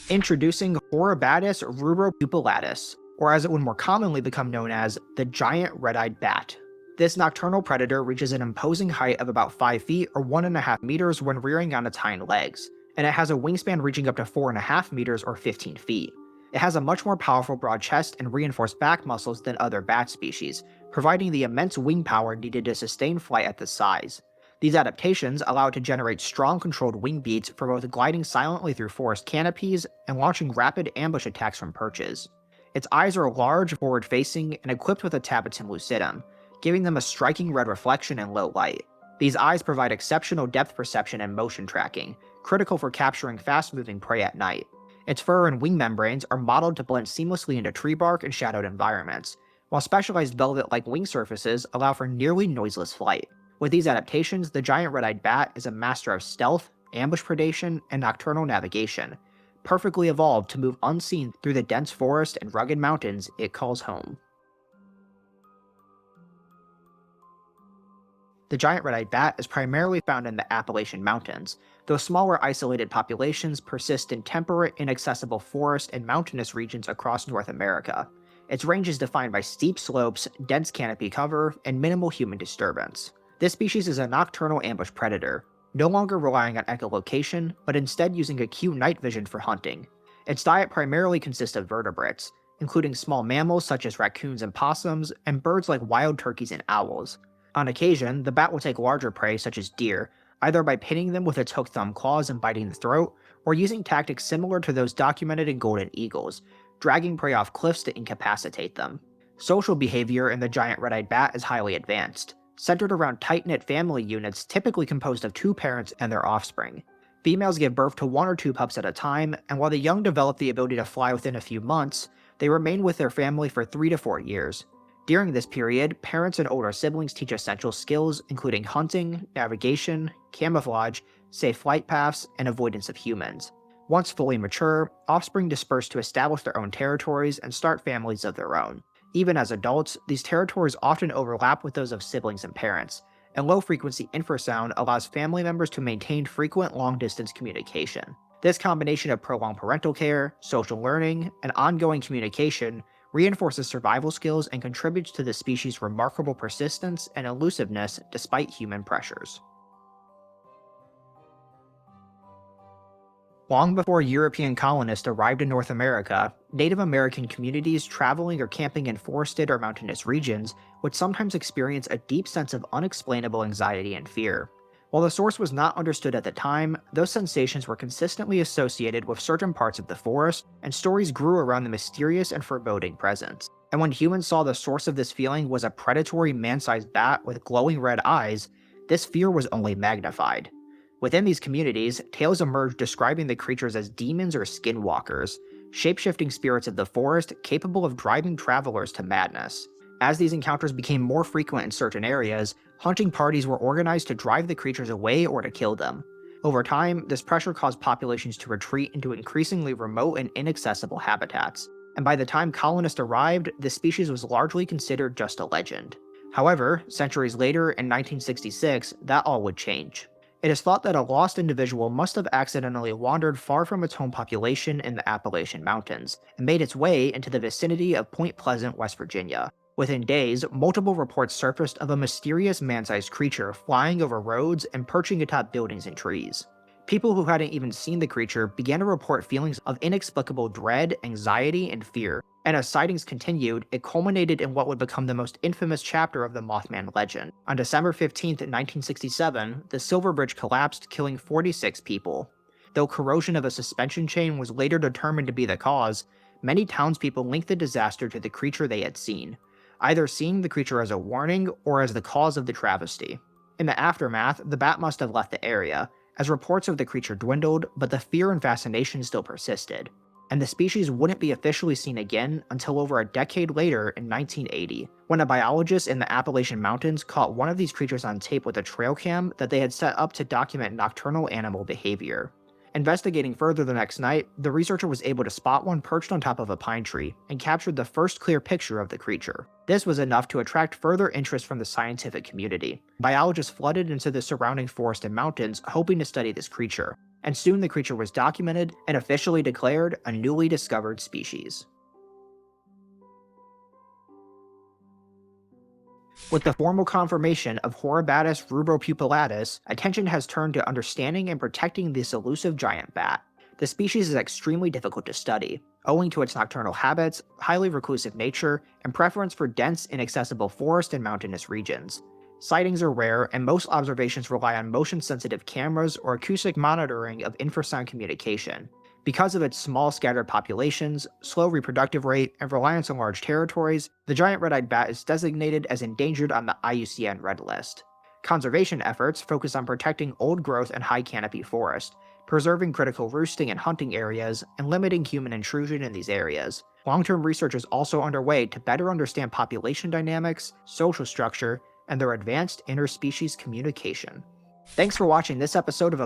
Introducing Horribatus rubropupillarus, or as it would more commonly become known as, the giant red-eyed bat. This nocturnal predator reaches an imposing height of about 5 feet or 1.5 meters when rearing on its hind legs, and it has a wingspan reaching up to 4.5 meters or 15 feet. It has a much more powerful broad chest and reinforced back muscles than other bat species, providing the immense wing power needed to sustain flight at this size. These adaptations allow it to generate strong controlled wing beats for both gliding silently through forest canopies and launching rapid ambush attacks from perches. Its eyes are large, forward-facing, and equipped with a tapetum lucidum, giving them a striking red reflection in low light. These eyes provide exceptional depth perception and motion tracking, critical for capturing fast-moving prey at night. Its fur and wing membranes are modeled to blend seamlessly into tree bark and shadowed environments, while specialized velvet-like wing surfaces allow for nearly noiseless flight. With these adaptations, the giant red-eyed bat is a master of stealth, ambush predation, and nocturnal navigation, perfectly evolved to move unseen through the dense forest and rugged mountains it calls home. The giant red-eyed bat is primarily found in the Appalachian Mountains, though smaller isolated populations persist in temperate, inaccessible forest and mountainous regions across North America. Its range is defined by steep slopes, dense canopy cover, and minimal human disturbance. This species is a nocturnal ambush predator, no longer relying on echolocation, but instead using acute night vision for hunting. Its diet primarily consists of vertebrates, including small mammals such as raccoons and possums, and birds like wild turkeys and owls. On occasion, the bat will take larger prey such as deer, either by pinning them with its hooked thumb claws and biting the throat, or using tactics similar to those documented in golden eagles, dragging prey off cliffs to incapacitate them. Social behavior in the giant red-eyed bat is highly advanced, centered around tight-knit family units typically composed of 2 parents and their offspring. Females give birth to 1 or 2 pups at a time, and while the young develop the ability to fly within a few months, they remain with their family for 3 to 4 years. During this period, parents and older siblings teach essential skills including hunting, navigation, camouflage, safe flight paths, and avoidance of humans. Once fully mature, offspring disperse to establish their own territories and start families of their own. Even as adults, these territories often overlap with those of siblings and parents, and low-frequency infrasound allows family members to maintain frequent long-distance communication. This combination of prolonged parental care, social learning, and ongoing communication reinforces survival skills and contributes to the species' remarkable persistence and elusiveness despite human pressures. Long before European colonists arrived in North America, Native American communities traveling or camping in forested or mountainous regions would sometimes experience a deep sense of unexplainable anxiety and fear. While the source was not understood at the time, those sensations were consistently associated with certain parts of the forest, and stories grew around the mysterious and foreboding presence. And when humans saw the source of this feeling was a predatory man-sized bat with glowing red eyes, this fear was only magnified. Within these communities, tales emerged describing the creatures as demons or skinwalkers, shape-shifting spirits of the forest capable of driving travelers to madness. As these encounters became more frequent in certain areas, hunting parties were organized to drive the creatures away or to kill them. Over time, this pressure caused populations to retreat into increasingly remote and inaccessible habitats, and by the time colonists arrived, the species was largely considered just a legend. However, centuries later, in 1966, that all would change. It is thought that a lost individual must have accidentally wandered far from its home population in the Appalachian Mountains, and made its way into the vicinity of Point Pleasant, West Virginia. Within days, multiple reports surfaced of a mysterious man-sized creature flying over roads and perching atop buildings and trees. People who hadn't even seen the creature began to report feelings of inexplicable dread, anxiety, and fear, and as sightings continued, it culminated in what would become the most infamous chapter of the Mothman legend. On December 15, 1967, the Silver Bridge collapsed, killing 46 people. Though corrosion of a suspension chain was later determined to be the cause, many townspeople linked the disaster to the creature they had seen, either seeing the creature as a warning or as the cause of the travesty. In the aftermath, the bat must have left the area, as reports of the creature dwindled, but the fear and fascination still persisted, and the species wouldn't be officially seen again until over a decade later in 1980, when a biologist in the Appalachian Mountains caught one of these creatures on tape with a trail cam that they had set up to document nocturnal animal behavior. Investigating further the next night, the researcher was able to spot one perched on top of a pine tree, and captured the first clear picture of the creature. This was enough to attract further interest from the scientific community. Biologists flooded into the surrounding forest and mountains, hoping to study this creature. and soon the creature was documented and officially declared a newly discovered species. With the formal confirmation of Horribatus rubropupillarus, attention has turned to understanding and protecting this elusive giant bat. The species is extremely difficult to study, owing to its nocturnal habits, highly reclusive nature, and preference for dense, inaccessible forest and mountainous regions. Sightings are rare, and most observations rely on motion-sensitive cameras or acoustic monitoring of infrasound communication. Because of its small scattered populations, slow reproductive rate, and reliance on large territories, the giant red-eyed bat is designated as endangered on the IUCN Red List. Conservation efforts focus on protecting old-growth and high-canopy forest, preserving critical roosting and hunting areas, and limiting human intrusion in these areas. Long-term research is also underway to better understand population dynamics, social structure, and their advanced interspecies communication. Thanks for watching this episode of